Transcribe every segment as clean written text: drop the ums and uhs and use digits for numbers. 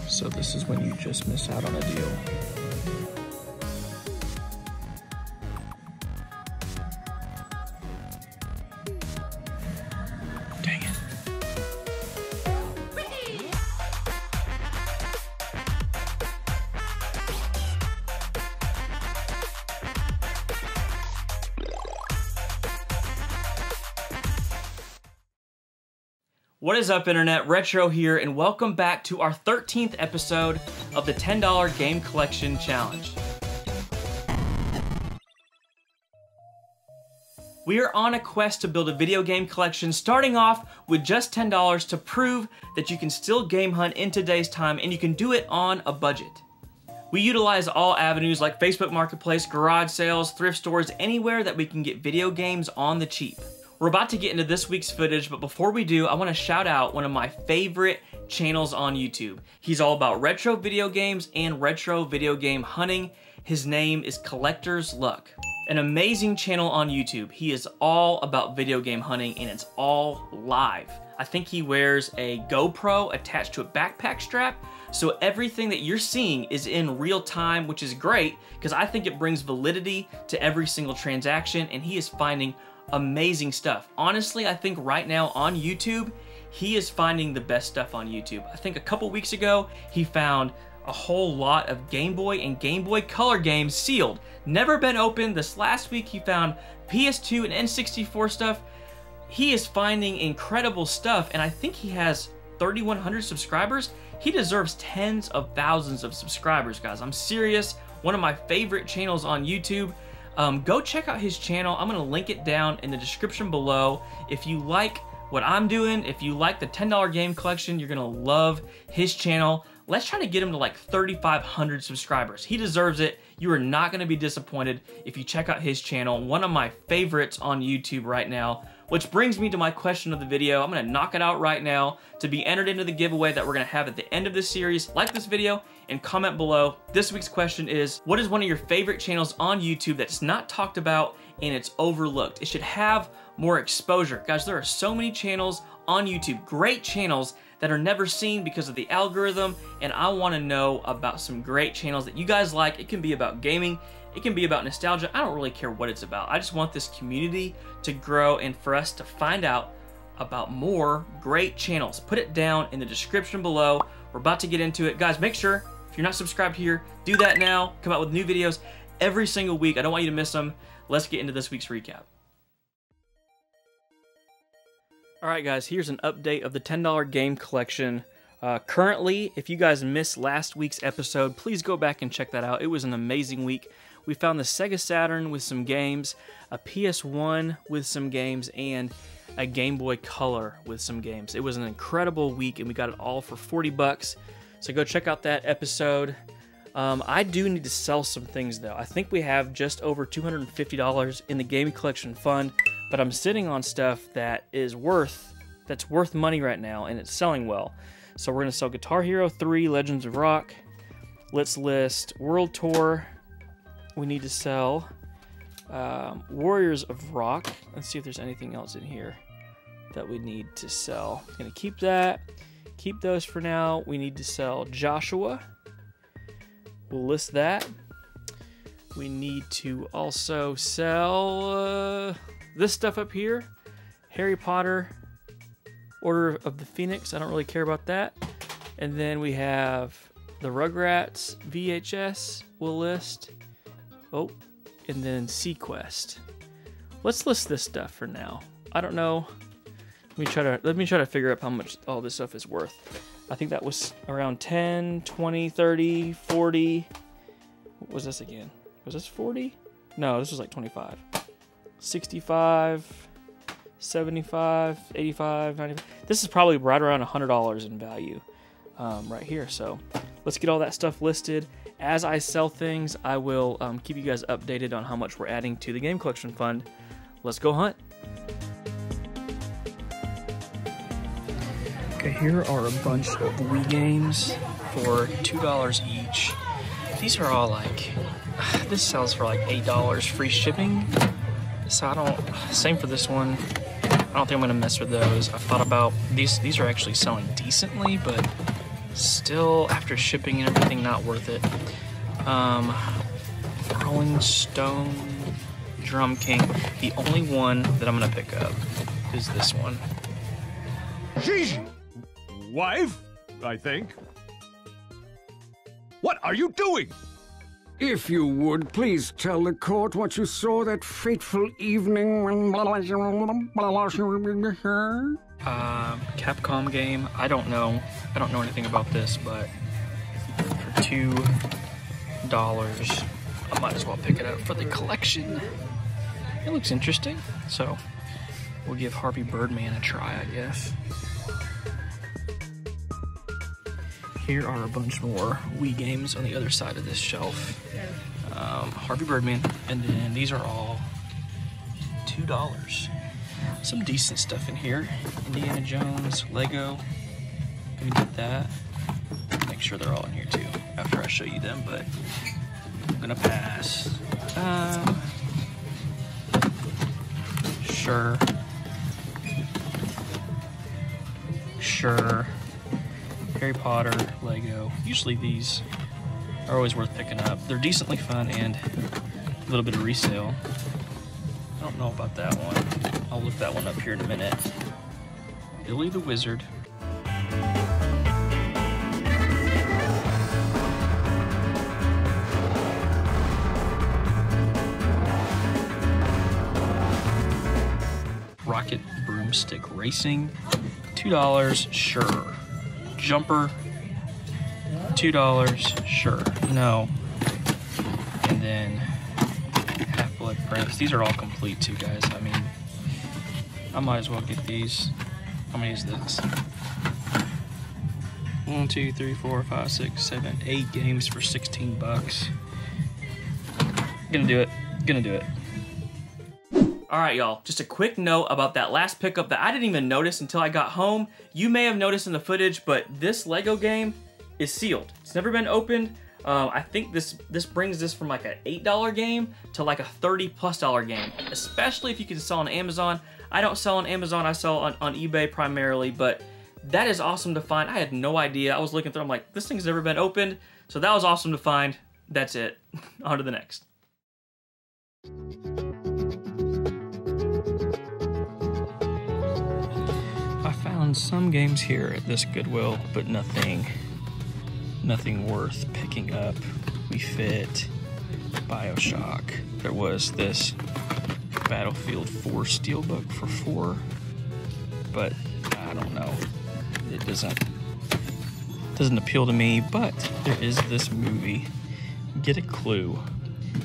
So this is when you just miss out on a deal. Dang it. What is up, Internet? Retro here, and welcome back to our 13th episode of the $10 Game Collection Challenge. We are on a quest to build a video game collection, starting off with just $10 to prove that you can still game hunt in today's time, and you can do it on a budget. We utilize all avenues like Facebook Marketplace, garage sales, thrift stores, anywhere that we can get video games on the cheap. We're about to get into this week's footage, but before we do, I want to shout out one of my favorite channels on YouTube. He's all about retro video games and retro video game hunting. His name is Collector's Luck. An amazing channel on YouTube. He is all about video game hunting, and it's all live. I think he wears a GoPro attached to a backpack strap, so everything that you're seeing is in real time, which is great because I think it brings validity to every single transaction, and he is finding amazing stuff. Honestly, I think right now on YouTube, he is finding the best stuff on YouTube. I think a couple weeks ago, he found a whole lot of Game Boy and Game Boy Color games sealed. Never been opened. This last week, he found PS2 and N64 stuff. He is finding incredible stuff, and I think he has 3,100 subscribers. He deserves tens of thousands of subscribers, guys. I'm serious. One of my favorite channels on YouTube. Go check out his channel. I'm gonna link it down in the description below. If you like what I'm doing, if you like the $10 game collection, you're gonna love his channel. Let's try to get him to like 3,500 subscribers. He deserves it. You are not gonna be disappointed if you check out his channel. One of my favorites on YouTube right now, which brings me to my question of the video. I'm gonna knock it out right now. To be entered into the giveaway that we're gonna have at the end of this series, like this video and comment below. This week's question is, what is one of your favorite channels on YouTube that's not talked about and it's overlooked? It should have more exposure. Guys, there are so many channels on YouTube, great channels that are never seen because of the algorithm, and I wanna know about some great channels that you guys like. It can be about gaming, it can be about nostalgia. I don't really care what it's about. I just want this community to grow and for us to find out about more great channels. Put it down in the description below. We're about to get into it. Guys, make sure, if you're not subscribed here, do that now. Come out with new videos every single week. I don't want you to miss them. Let's get into this week's recap. All right, guys, here's an update of the $10 game collection. Currently, if you guys missed last week's episode, please go back and check that out. It was an amazing week. We found the Sega Saturn with some games, a PS1 with some games, and a Game Boy Color with some games. It was an incredible week, and we got it all for 40 bucks. So go check out that episode. I do need to sell some things, though. I think we have just over $250 in the game collection fund, but I'm sitting on stuff that is worth money right now, and it's selling well. So we're gonna sell Guitar Hero 3, Legends of Rock. Let's list World Tour. We need to sell Warriors of Rock. Let's see if there's anything else in here that we need to sell. I'm gonna keep that. Keep those for now. We need to sell Joshua. We'll list that. We need to also sell this stuff up here. Harry Potter, Order of the Phoenix. I don't really care about that. And then we have the Rugrats VHS we'll list. Oh, and then Sequest. Let's list this stuff for now. I don't know. Let me try to figure out how much all this stuff is worth. I think that was around 10, 20, 30, 40. What was this again? Was this 40? No, this was like 25. 65, 75, 85, 95. This is probably right around $100 in value right here. So let's get all that stuff listed. As I sell things, I will keep you guys updated on how much we're adding to the game collection fund. Let's go hunt. Okay, here are a bunch of Wii games for $2 each. These are all like, this sells for like $8 free shipping. So I don't, same for this one. I don't think I'm gonna mess with those. I've thought about these are actually selling decently, but still after shipping and everything, not worth it. Rolling Stone Drum King. The only one that I'm gonna pick up is this one. Sheesh! Wife, I think. What are you doing? If you would, please tell the court what you saw that fateful evening when... Capcom game. I don't know anything about this, but for $2, I might as well pick it up for the collection. It looks interesting, so we'll give Harvey Birdman a try, I guess. Here are a bunch more Wii games on the other side of this shelf. Harvey Birdman, and then these are all $2. Some decent stuff in here. Indiana Jones, Lego. Gonna get that. Make sure they're all in here too after I show you them, but I'm gonna pass. Sure. Harry Potter, Lego. Usually these are always worth picking up. They're decently fun and a little bit of resale. I don't know about that one. I'll look that one up here in a minute. Billy the Wizard. Rocket Broomstick Racing. $2, sure. Jumper, $2, sure. No. And then Half-Blood Prince. These are all complete too, guys. I mean, I might as well get these. How many is this? 1, 2, 3, 4, 5, 6, 7, 8 games for $16. Gonna do it. All right, y'all, just a quick note about that last pickup that I didn't even notice until I got home. You may have noticed in the footage, but this Lego game is sealed. It's never been opened. I think this brings this from like an $8 game to like a $30+ game, especially if you can sell on Amazon. I don't sell on Amazon, I sell on eBay primarily, but that is awesome to find. I had no idea. I was looking through, I'm like, this thing's never been opened. So that was awesome to find. That's it. On to the next. I found some games here at this Goodwill, but nothing worth picking up. We Fit, BioShock. There was this Battlefield 4 Steelbook for $4, but I don't know. It doesn't appeal to me, but there is this movie, Get a Clue.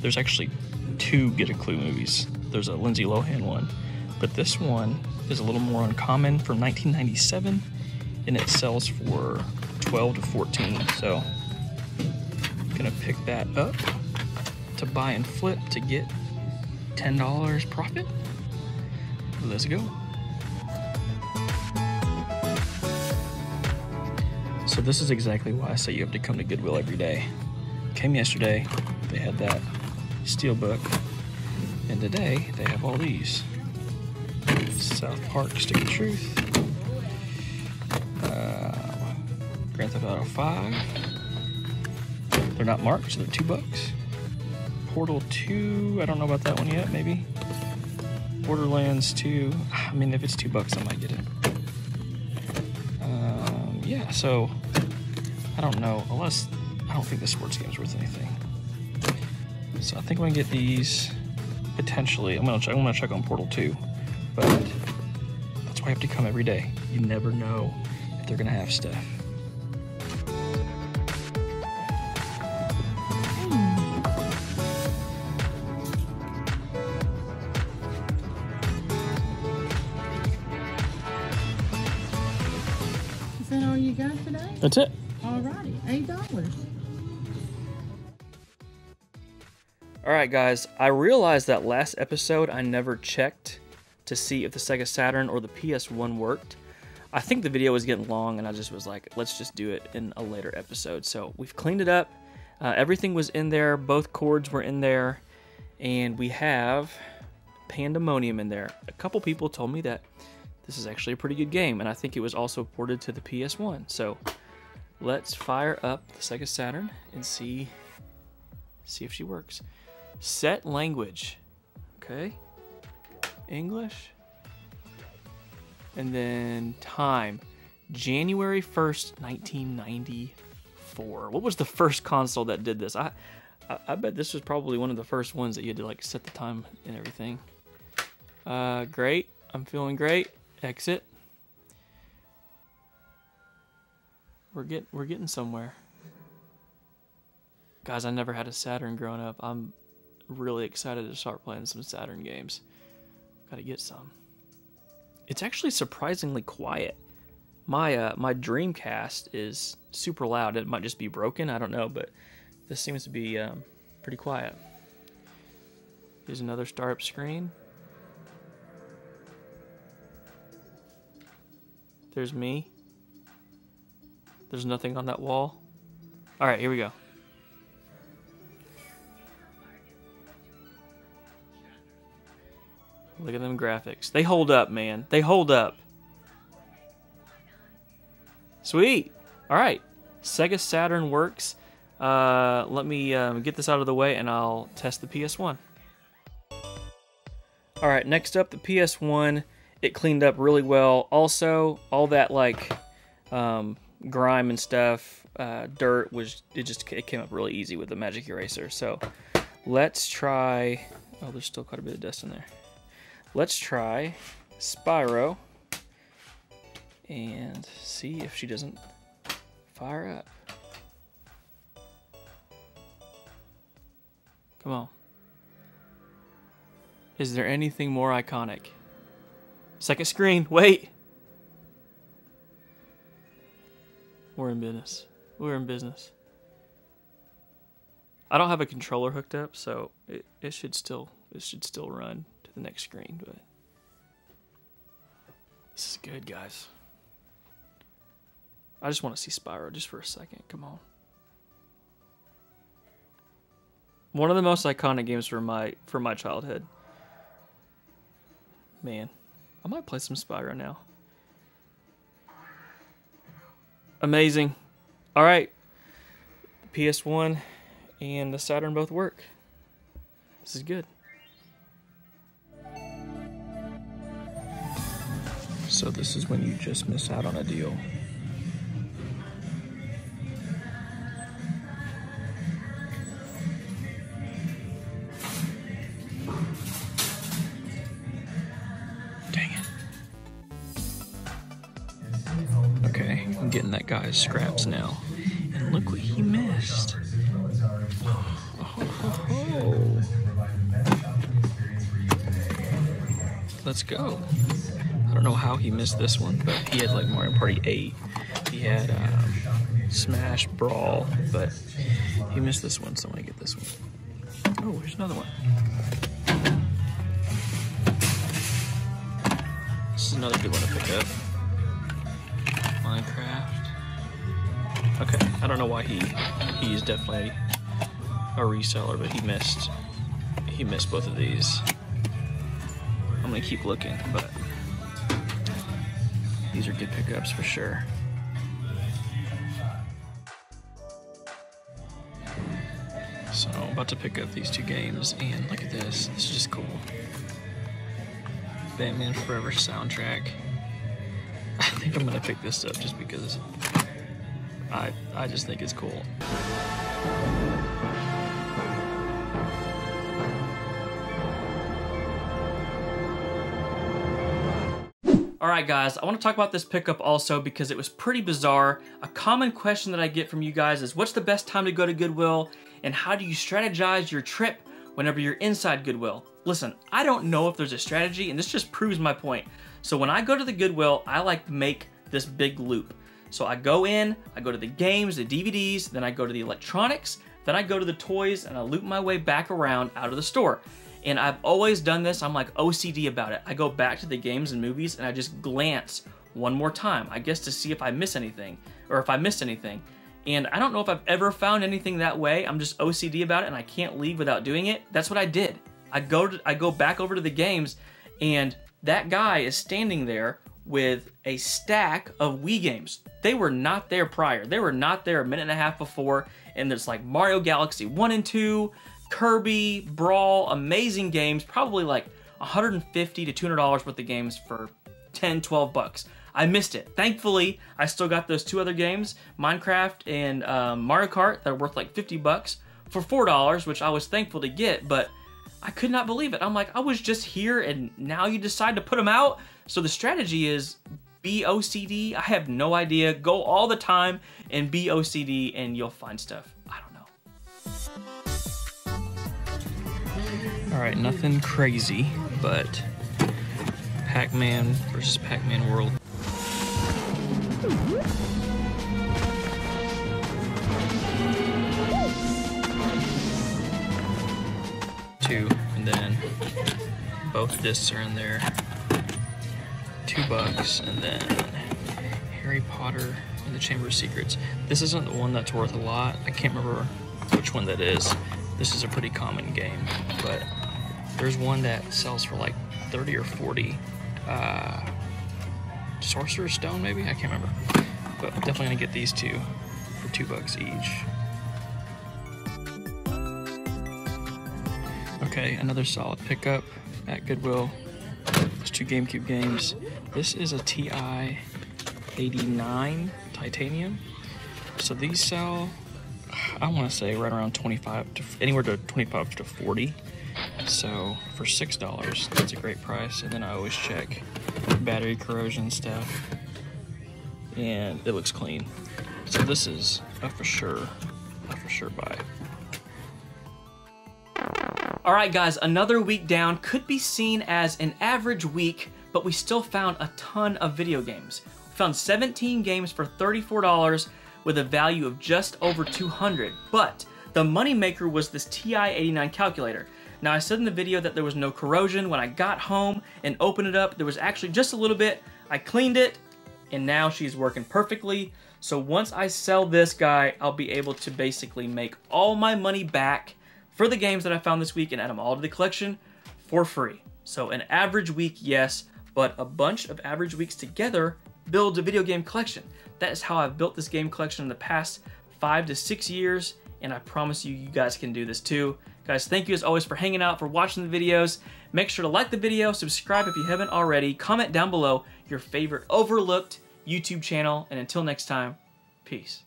There's actually 2 Get a Clue movies. There's a Lindsay Lohan one, but this one is a little more uncommon, from 1997, and it sells for $12 to $14. So I'm gonna pick that up to buy and flip to get $10 profit. Let's go. So this is exactly why I say you have to come to Goodwill every day. Came yesterday, they had that Steelbook, and today they have all these. South Park Stick of Truth, Grand Theft Auto 5. They're not marked, so they're $2. Portal 2, I don't know about that one yet, maybe. Borderlands 2, I mean, if it's $2, I might get it. Yeah, so, I don't know, unless, I don't think the sports game's worth anything. So I think I'm gonna get these, potentially. I'm gonna check on Portal 2, but that's why I have to come every day. You never know if they're gonna have stuff. Is that all you got today? That's it. Alrighty, $8. Alright guys, I realized that last episode I never checked to see if the Sega Saturn or the PS1 worked. I think the video was getting long and I just was like, let's just do it in a later episode. So we've cleaned it up. Everything was in there. Both cords were in there. And we have pandemonium in there. A couple people told me that this is actually a pretty good game, and I think it was also ported to the PS1. So let's fire up the Sega Saturn and see if she works. Set language. Okay. English. And then time. January 1st, 1994. What was the first console that did this? I bet this was probably one of the first ones that you had to like set the time and everything. Great. I'm feeling great. Exit. We're getting somewhere. Guys, I never had a Saturn growing up. I'm really excited to start playing some Saturn games. Gotta get some. It's actually surprisingly quiet. My Dreamcast is super loud. It might just be broken, I don't know, but this seems to be pretty quiet. Here's another startup screen. There's me. There's nothing on that wall. All right, here we go. Look at them graphics. They hold up, man. They hold up. Sweet. All right. Sega Saturn works. Let me get this out of the way and I'll test the PS1. All right, next up, the PS1. It cleaned up really well. Also, all that like grime and stuff, dirt, it came up really easy with the Magic Eraser. So let's try, oh, there's still quite a bit of dust in there. Let's try Spyro and see if she doesn't fire up. Come on. Is there anything more iconic? Second screen, wait. We're in business. We're in business. I don't have a controller hooked up, so it should still run to the next screen, but this is good, guys. I just want to see Spyro just for a second. Come on. One of the most iconic games for my childhood. Man, I might play some Spyro now. Amazing. All right. The PS1 and the Saturn both work. This is good. So this is when you just miss out on a deal. Dang it. Okay, I'm getting that guy's scraps now. And look what he missed. Oh. Let's go. I don't know how he missed this one, but he had like Mario Party 8. He had Smash, Brawl, but he missed this one, so I'm gonna get this one. Oh, here's another one. This is another good one to pick up. Minecraft. Okay, I don't know why he's definitely a reseller, but he missed both of these. I'm gonna keep looking, but these are good pickups for sure. So I'm about to pick up these two games, and look at this. This is just cool. Batman Forever soundtrack. I think I'm gonna pick this up just because I just think it's cool. Alright guys, I want to talk about this pickup also because it was pretty bizarre. A common question that I get from you guys is what's the best time to go to Goodwill and how do you strategize your trip whenever you're inside Goodwill? Listen, I don't know if there's a strategy and this just proves my point. So when I go to the Goodwill, I like to make this big loop. So I go in, I go to the games, the DVDs, then I go to the electronics, then I go to the toys and I loop my way back around out of the store. And I've always done this, I'm like OCD about it. I go back to the games and movies and I just glance one more time, I guess to see if I miss anything, or if I missed anything. And I don't know if I've ever found anything that way. I'm just OCD about it and I can't leave without doing it. That's what I did. I go back over to the games, and that guy is standing there with a stack of Wii games. They were not there prior. They were not there a minute and a half before, and there's like Mario Galaxy 1 and 2, Kirby, Brawl, amazing games, probably like $150 to $200 worth of games for 10, 12 bucks. I missed it. Thankfully, I still got those 2 other games, Minecraft and Mario Kart, that are worth like 50 bucks for $4, which I was thankful to get, but I could not believe it. I'm like, I was just here and now you decide to put them out? So the strategy is be OCD. I have no idea. Go all the time and be OCD and you'll find stuff. I don't know. All right, nothing crazy, but Pac-Man versus Pac-Man World. Two, and then both discs are in there. $2, and then Harry Potter and the Chamber of Secrets. This isn't the one that's worth a lot. I can't remember which one that is. This is a pretty common game, but there's one that sells for like 30 or 40. Sorcerer's Stone, maybe? I can't remember. But I'm definitely gonna get these 2 for $2 each. Okay, another solid pickup at Goodwill. There's 2 GameCube games. This is a TI 89 titanium. So these sell, I want to say right around 25 to anywhere to 25 to 40. So for $6, that's a great price. And then I always check battery corrosion stuff, and it looks clean. So this is a for sure buy. All right, guys, another week down could be seen as an average week, but we still found a ton of video games. We found 17 games for $34 with a value of just over $200, but the moneymaker was this TI-89 calculator. Now, I said in the video that there was no corrosion. When I got home and opened it up, there was actually just a little bit. I cleaned it, and now she's working perfectly. So once I sell this guy, I'll be able to basically make all my money back for the games that I found this week and add them all to the collection for free. So an average week, yes, but a bunch of average weeks together builds a video game collection. That is how I've built this game collection in the past 5 to 6 years, and I promise you, you guys can do this too. Guys, thank you as always for hanging out, for watching the videos. Make sure to like the video, subscribe if you haven't already, comment down below your favorite overlooked YouTube channel, and until next time, peace.